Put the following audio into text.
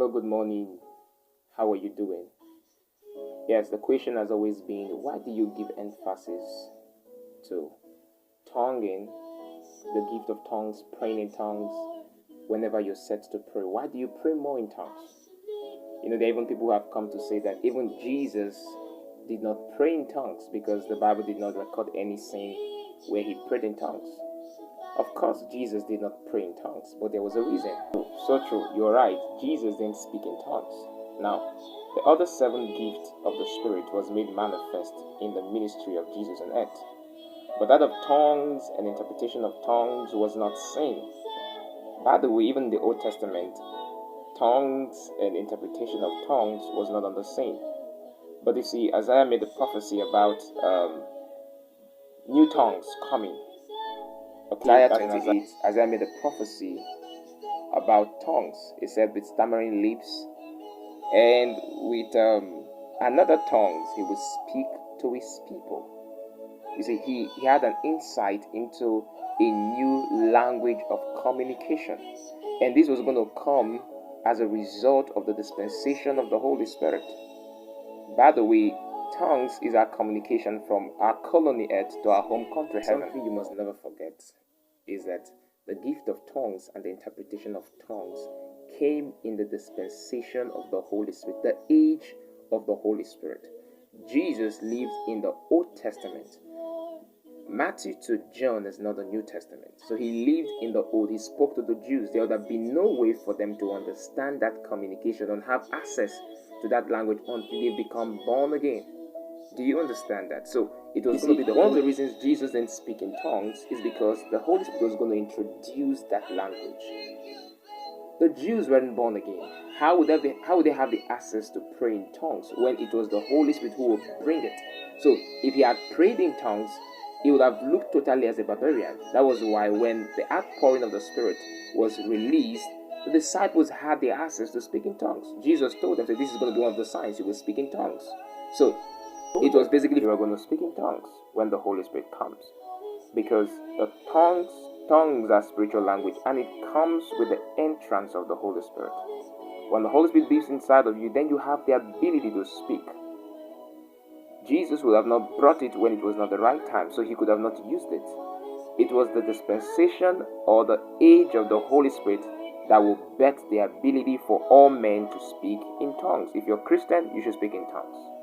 Hello, good morning. How are you doing? Yes, the question has always been, why do you give emphasis to tonguing, the gift of tongues, praying in tongues, whenever you're set to pray? Why do you pray more in tongues? There are even people who have come to say that even Jesus did not pray in tongues because the Bible did not record any scene where he prayed in tongues. Of course, Jesus did not pray in tongues, but there was a reason. So true, you're right. Jesus didn't speak in tongues. Now, the other 7 gifts of the Spirit was made manifest in the ministry of Jesus on earth. But that of tongues and interpretation of tongues was not seen. By the way, even in the Old Testament, tongues and interpretation of tongues was not on the scene. But you see, Isaiah made a prophecy about new tongues coming. Isaiah made a prophecy about tongues. He said, with stammering lips and with another tongues he would speak to his people. You see, he had an insight into a new language of communication. And this was going to come as a result of the dispensation of the Holy Spirit. By the way, tongues is our communication from our colony earth to our home country heaven. Something you must never forget is that the gift of tongues and the interpretation of tongues came in the dispensation of the Holy Spirit, the age of the Holy Spirit. Jesus lived in the Old Testament. Matthew to John is not the New Testament. So he lived in the Old. He spoke to the Jews. There would have been no way for them to understand that communication and have access to that language until they become born again. Do you understand that? So it was going to be one of the reasons Jesus didn't speak in tongues is because the Holy Spirit was going to introduce that language. The Jews weren't born again. How would they have the access to pray in tongues when it was the Holy Spirit who would bring it? So if he had prayed in tongues, he would have looked totally as a barbarian. That was why when the outpouring of the Spirit was released, the disciples had the access to speak in tongues. Jesus told them that this is going to be one of the signs. You will speak in tongues. So it was basically you are going to speak in tongues when the Holy Spirit comes. Because the tongues are spiritual language, and it comes with the entrance of the Holy Spirit. When the Holy Spirit lives inside of you, then you have the ability to speak. Jesus would have not brought it when it was not the right time, so he could have not used it. It was the dispensation or the age of the Holy Spirit that will bet the ability for all men to speak in tongues. If you're Christian, you should speak in tongues.